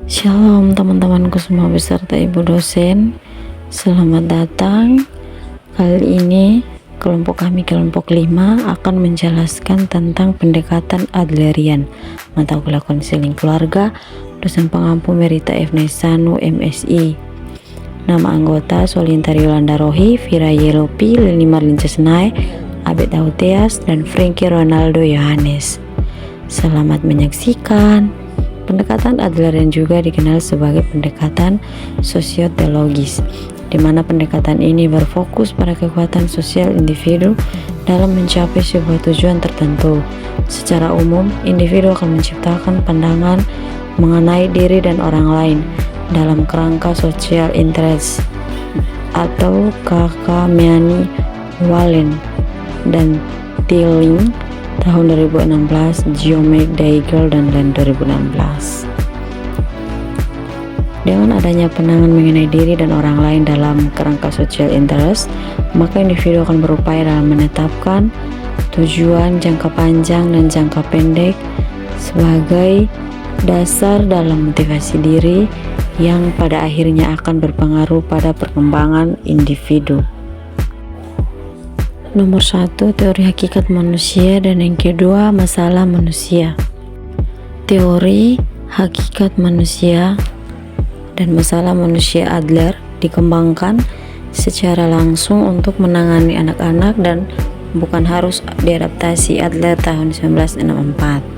Shalom teman-temanku semua beserta ibu dosen, selamat datang. Kali ini kelompok 5 akan menjelaskan tentang pendekatan Adlerian, mata kuliah konseling keluarga, dosen pengampu Merita F. Naisanu MSI. Nama anggota Solintar Yolanda Rohi, Vira Yelopi, Lini Marlin Cesnai, Abed Auteas, dan Frankie Ronaldo Yohanes. Selamat menyaksikan. Pendekatan Adlerian juga dikenal sebagai pendekatan sosioteologis, di mana pendekatan ini berfokus pada kekuatan sosial individu dalam mencapai sebuah tujuan tertentu. Secara umum, individu akan menciptakan pandangan mengenai diri dan orang lain dalam kerangka social interest atau Kakamiani Wallen dan Tilling tahun 2016, Geomek, Daigel, dan lain 2016. Dengan adanya pandangan mengenai diri dan orang lain dalam kerangka social interest, maka individu akan berupaya dalam menetapkan tujuan jangka panjang dan jangka pendek sebagai dasar dalam motivasi diri yang pada akhirnya akan berpengaruh pada perkembangan individu. Nomor 1, teori hakikat manusia, dan yang kedua, masalah manusia. Teori hakikat manusia dan masalah manusia Adler dikembangkan secara langsung untuk menangani anak-anak dan bukan harus diadaptasi Adler tahun 1964.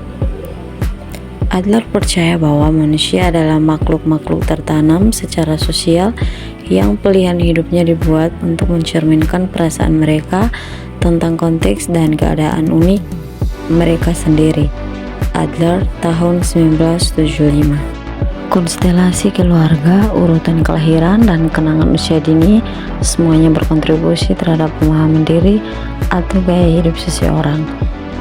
Adler percaya bahwa manusia adalah makhluk-makhluk tertanam secara sosial yang pilihan hidupnya dibuat untuk mencerminkan perasaan mereka tentang konteks dan keadaan unik mereka sendiri. Adler tahun 1975. Konstelasi keluarga, urutan kelahiran, dan kenangan usia dini semuanya berkontribusi terhadap pemahaman diri atau gaya hidup seseorang,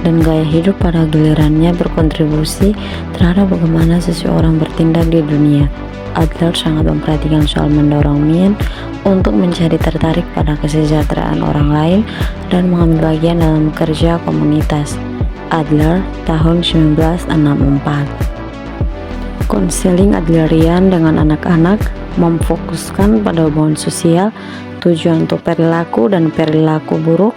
dan gaya hidup pada gilirannya berkontribusi terhadap bagaimana seseorang bertindak di dunia. Adler sangat memperhatikan soal mendorong Mien untuk menjadi tertarik pada kesejahteraan orang lain dan mengambil bagian dalam kerja komunitas. Adler tahun 1964. Konseling Adlerian dengan anak-anak memfokuskan pada hubungan sosial, tujuan untuk perilaku dan perilaku buruk,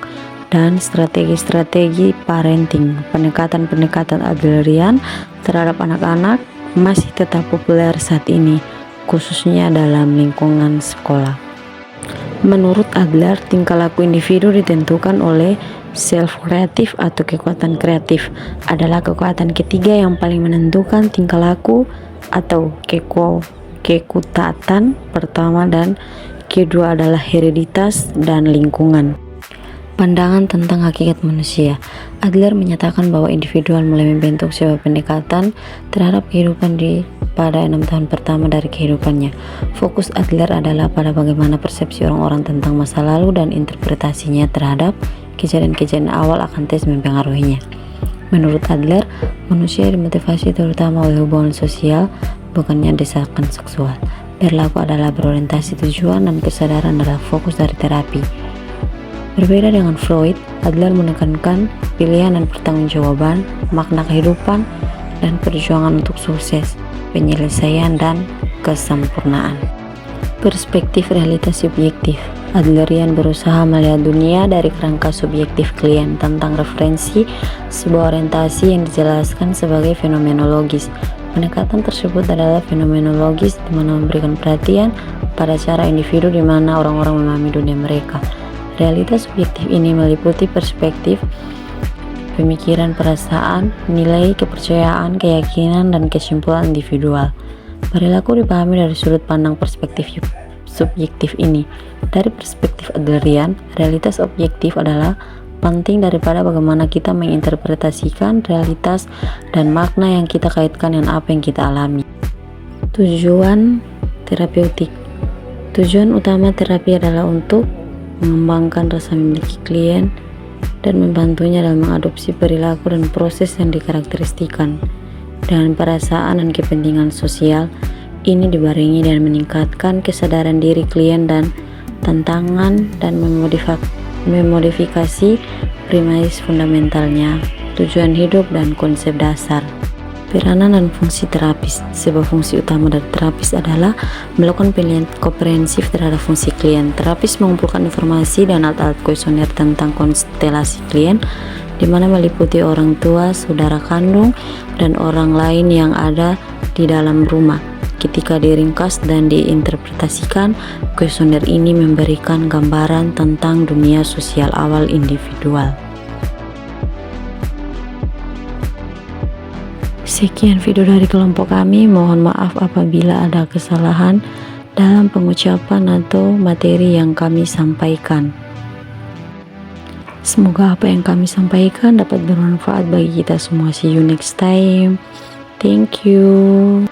dan strategi-strategi parenting. Pendekatan-pendekatan Adlerian terhadap anak-anak masih tetap populer saat ini, khususnya dalam lingkungan sekolah. Menurut Adler, tingkah laku individu ditentukan oleh self-kreatif atau kekuatan kreatif adalah kekuatan ketiga yang paling menentukan tingkah laku atau kekutatan pertama, dan kedua adalah hereditas dan lingkungan. Pandangan tentang hakikat manusia. Adler menyatakan bahwa individual mulai membentuk sebuah pendekatan terhadap kehidupan pada 6 tahun pertama dari kehidupannya. Fokus Adler adalah pada bagaimana persepsi orang-orang tentang masa lalu dan interpretasinya terhadap kejadian-kejadian awal akan tes mempengaruhinya. Menurut Adler, manusia dimotivasi terutama oleh hubungan sosial, bukannya desakan seksual. Perilaku adalah berorientasi tujuan dan kesadaran adalah fokus dari terapi. Berbeda dengan Freud, Adler menekankan pilihan dan pertanggungjawaban, makna kehidupan, dan perjuangan untuk sukses, penyelesaian, dan kesempurnaan. Perspektif realitas subjektif. Adlerian berusaha melihat dunia dari kerangka subjektif klien tentang referensi, sebuah orientasi yang dijelaskan sebagai fenomenologis. Pendekatan tersebut adalah fenomenologis, di mana memberikan perhatian pada cara individu di mana orang-orang memahami dunia mereka. Realitas subjektif ini meliputi perspektif, pemikiran, perasaan, nilai, kepercayaan, keyakinan, dan kesimpulan individual. Perilaku dipahami dari sudut pandang perspektif subjektif ini. Dari perspektif Adlerian, realitas objektif adalah penting daripada bagaimana kita menginterpretasikan realitas dan makna yang kita kaitkan dengan apa yang kita alami. Tujuan terapeutik. Tujuan utama terapi adalah untuk mengembangkan rasa memiliki klien dan membantunya dalam mengadopsi perilaku dan proses yang dikarakteristikan dengan perasaan dan kepentingan sosial. Ini dibarengi dan meningkatkan kesadaran diri klien dan tantangan dan memodifikasi primaris fundamentalnya, tujuan hidup, dan konsep dasar. Peranan dan fungsi terapis. Sebuah fungsi utama dari terapis adalah melakukan penilaian komprehensif terhadap fungsi klien. Terapis mengumpulkan informasi dan alat-alat kuesioner tentang konstelasi klien, di mana meliputi orang tua, saudara kandung, dan orang lain yang ada di dalam rumah. Ketika diringkas dan diinterpretasikan, kuesioner ini memberikan gambaran tentang dunia sosial awal individual. Sekian video dari kelompok kami. Mohon maaf apabila ada kesalahan dalam pengucapan atau materi yang kami sampaikan. Semoga apa yang kami sampaikan dapat bermanfaat bagi kita semua. See you next time. Thank you.